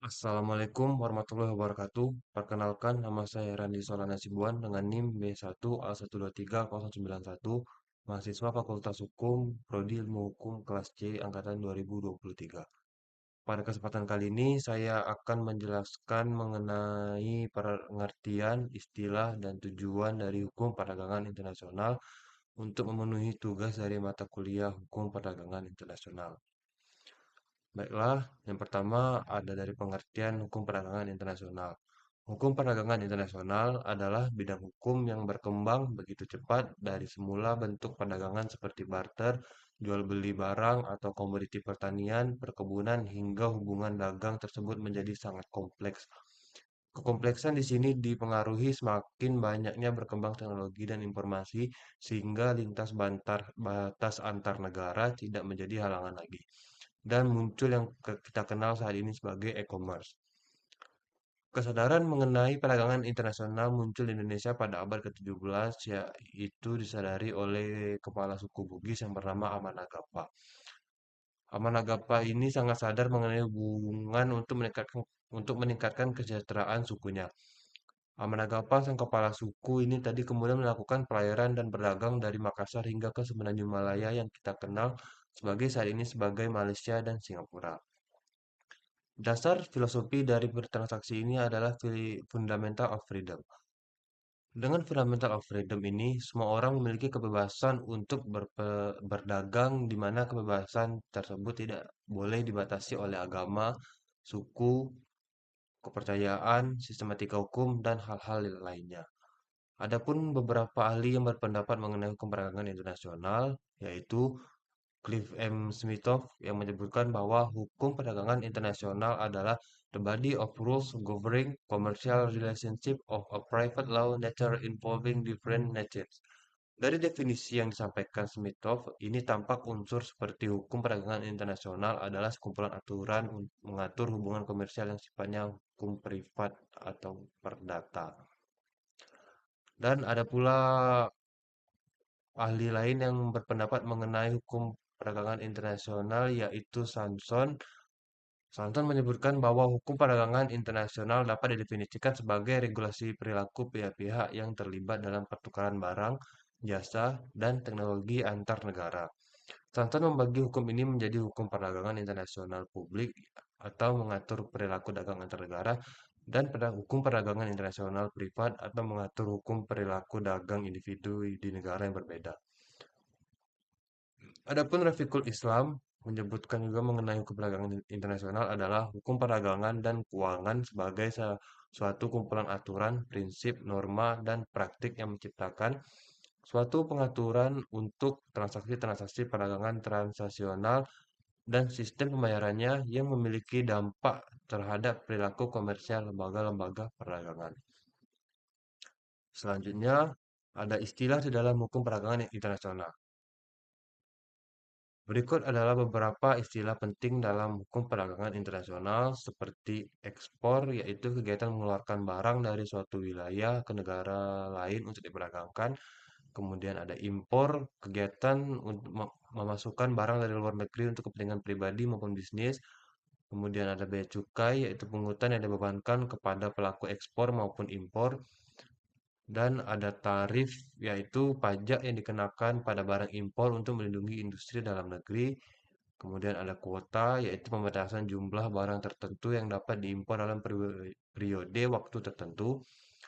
Assalamualaikum warahmatullahi wabarakatuh. Perkenalkan, nama saya Randi Solana Sibuan dengan NIM B1A123.091, mahasiswa Fakultas Hukum, Prodi Ilmu Hukum kelas C angkatan 2023. Pada kesempatan kali ini, saya akan menjelaskan mengenai pengertian, istilah, dan tujuan dari hukum perdagangan internasional untuk memenuhi tugas dari mata kuliah Hukum Perdagangan Internasional. Baiklah, yang pertama ada dari pengertian hukum perdagangan internasional. Hukum perdagangan internasional adalah bidang hukum yang berkembang begitu cepat dari semula bentuk perdagangan seperti barter, jual beli barang atau komoditi pertanian, perkebunan hingga hubungan dagang tersebut menjadi sangat kompleks. Kekompleksan di sini dipengaruhi semakin banyaknya berkembang teknologi dan informasi sehingga batas antar negara tidak menjadi halangan lagi dan muncul yang kita kenal saat ini sebagai e-commerce. Kesadaran mengenai perdagangan internasional muncul di Indonesia pada abad ke-17, yaitu disadari oleh kepala suku Bugis yang bernama Amanagapa. Amanagapa ini sangat sadar mengenai hubungan untuk meningkatkan kesejahteraan sukunya. Amanagapa, sang kepala suku ini tadi kemudian melakukan pelayaran dan berdagang dari Makassar hingga ke Semenanjung Malaya yang kita kenal saat ini sebagai Malaysia dan Singapura. Dasar filosofi dari bertransaksi ini adalah fundamental of freedom. Dengan fundamental of freedom ini, semua orang memiliki kebebasan untuk berdagang, di mana kebebasan tersebut tidak boleh dibatasi oleh agama, suku, kepercayaan, sistematika hukum, dan hal-hal lainnya. Adapun beberapa ahli yang berpendapat mengenai hukum perdagangan internasional, yaitu Cliff M. Smithoff yang menyebutkan bahwa hukum perdagangan internasional adalah the body of rules governing commercial relationship of a private law nature involving different natures. Dari definisi yang disampaikan Smithoff, ini tampak unsur seperti hukum perdagangan internasional adalah sekumpulan aturan mengatur hubungan komersial yang sifatnya hukum privat atau perdata. Dan ada pula ahli lain yang berpendapat mengenai hukum perdagangan internasional yaitu Samson. Samson menyebutkan bahwa hukum perdagangan internasional dapat didefinisikan sebagai regulasi perilaku pihak-pihak yang terlibat dalam pertukaran barang, jasa, dan teknologi antar negara. Samson membagi hukum ini menjadi hukum perdagangan internasional publik atau mengatur perilaku dagang antar negara dan hukum perdagangan internasional privat atau mengatur hukum perilaku dagang individu di negara yang berbeda. Adapun Rafiqul Islam menyebutkan juga mengenai hukum perdagangan internasional adalah hukum perdagangan dan keuangan sebagai suatu kumpulan aturan, prinsip, norma, dan praktik yang menciptakan suatu pengaturan untuk transaksi-transaksi perdagangan transaksional dan sistem pembayarannya yang memiliki dampak terhadap perilaku komersial lembaga-lembaga perdagangan. Selanjutnya, ada istilah di dalam hukum perdagangan internasional. Berikut adalah beberapa istilah penting dalam hukum perdagangan internasional seperti ekspor, yaitu kegiatan mengeluarkan barang dari suatu wilayah ke negara lain untuk diperdagangkan. Kemudian ada impor, kegiatan untuk memasukkan barang dari luar negeri untuk kepentingan pribadi maupun bisnis. Kemudian ada bea cukai, yaitu pungutan yang dibebankan kepada pelaku ekspor maupun impor. Dan ada tarif, yaitu pajak yang dikenakan pada barang impor untuk melindungi industri dalam negeri. Kemudian ada kuota, yaitu pembatasan jumlah barang tertentu yang dapat diimpor dalam periode waktu tertentu.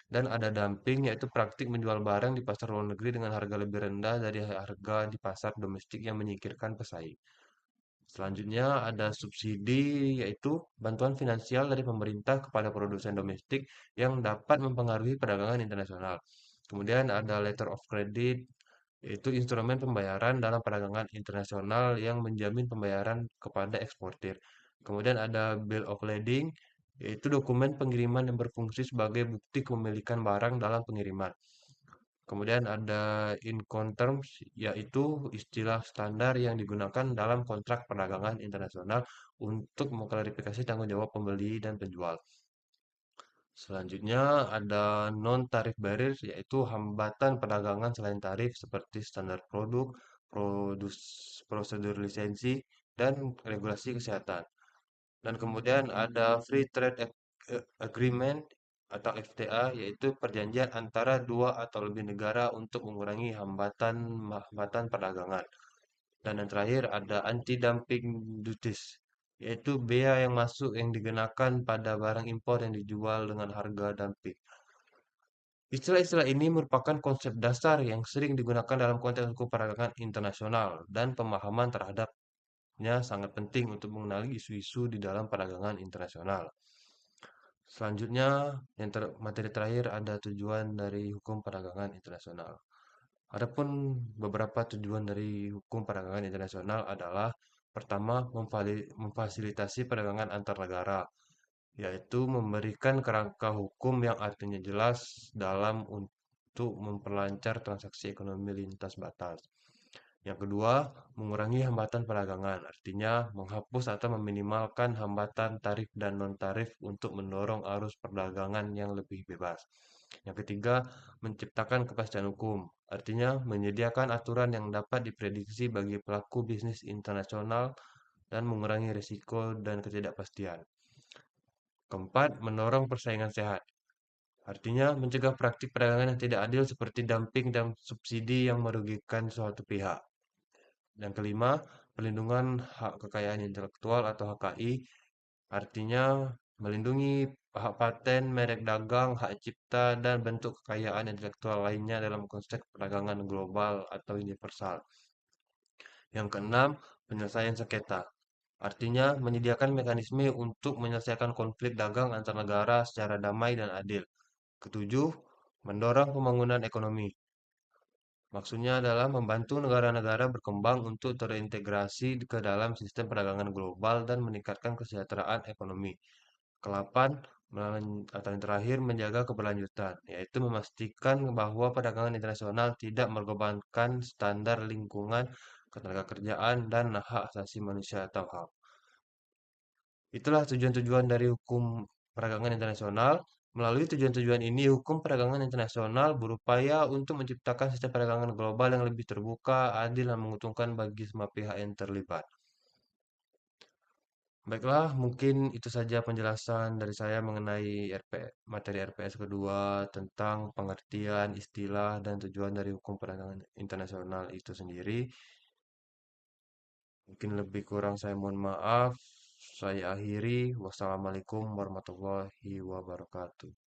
Dan ada dumping, yaitu praktik menjual barang di pasar luar negeri dengan harga lebih rendah dari harga di pasar domestik yang menyingkirkan pesaing. Selanjutnya ada subsidi, yaitu bantuan finansial dari pemerintah kepada produsen domestik yang dapat mempengaruhi perdagangan internasional. Kemudian ada letter of credit, yaitu instrumen pembayaran dalam perdagangan internasional yang menjamin pembayaran kepada eksportir. Kemudian ada bill of lading, yaitu dokumen pengiriman yang berfungsi sebagai bukti kepemilikan barang dalam pengiriman. Kemudian ada Incoterms, yaitu istilah standar yang digunakan dalam kontrak perdagangan internasional untuk mengklarifikasi tanggung jawab pembeli dan penjual. Selanjutnya ada non-tarif barriers, yaitu hambatan perdagangan selain tarif seperti standar produk, prosedur lisensi, dan regulasi kesehatan. Dan kemudian ada Free Trade Agreement atau FTA, yaitu perjanjian antara dua atau lebih negara untuk mengurangi hambatan perdagangan. Dan yang terakhir ada anti-dumping duties, yaitu bea yang masuk yang dikenakan pada barang impor yang dijual dengan harga dumping. Istilah-istilah ini merupakan konsep dasar yang sering digunakan dalam konteks hukum perdagangan internasional dan pemahaman terhadapnya sangat penting untuk mengenali isu-isu di dalam perdagangan internasional. Selanjutnya, materi terakhir ada tujuan dari hukum perdagangan internasional. Adapun beberapa tujuan dari hukum perdagangan internasional adalah pertama, memfasilitasi perdagangan antar negara, yaitu memberikan kerangka hukum yang artinya jelas dalam untuk memperlancar transaksi ekonomi lintas batas. Yang kedua, mengurangi hambatan perdagangan, artinya menghapus atau meminimalkan hambatan tarif dan non-tarif untuk mendorong arus perdagangan yang lebih bebas. Yang ketiga, menciptakan kepastian hukum, artinya menyediakan aturan yang dapat diprediksi bagi pelaku bisnis internasional dan mengurangi risiko dan ketidakpastian. Keempat, mendorong persaingan sehat, artinya mencegah praktik perdagangan yang tidak adil seperti dumping dan subsidi yang merugikan suatu pihak. Yang kelima, perlindungan hak kekayaan intelektual atau HKI, artinya melindungi hak paten, merek dagang, hak cipta, dan bentuk kekayaan intelektual lainnya dalam konteks perdagangan global atau universal. Yang keenam, penyelesaian sengketa, artinya menyediakan mekanisme untuk menyelesaikan konflik dagang antar negara secara damai dan adil. Ketujuh, mendorong pembangunan ekonomi. Maksudnya adalah membantu negara-negara berkembang untuk terintegrasi ke dalam sistem perdagangan global dan meningkatkan kesejahteraan ekonomi. Kelapan, atau yang terakhir, menjaga keberlanjutan, yaitu memastikan bahwa perdagangan internasional tidak mengorbankan standar lingkungan, ketenagakerjaan, dan hak asasi manusia atau HAM. Itulah tujuan-tujuan dari hukum perdagangan internasional. Melalui tujuan-tujuan ini, hukum perdagangan internasional berupaya untuk menciptakan sistem perdagangan global yang lebih terbuka, adil, dan menguntungkan bagi semua pihak yang terlibat. Baiklah, mungkin itu saja penjelasan dari saya mengenai materi RPS kedua tentang pengertian istilah dan tujuan dari hukum perdagangan internasional itu sendiri. Mungkin lebih kurang saya mohon maaf. Saya akhiri. Wassalamualaikum warahmatullahi wabarakatuh.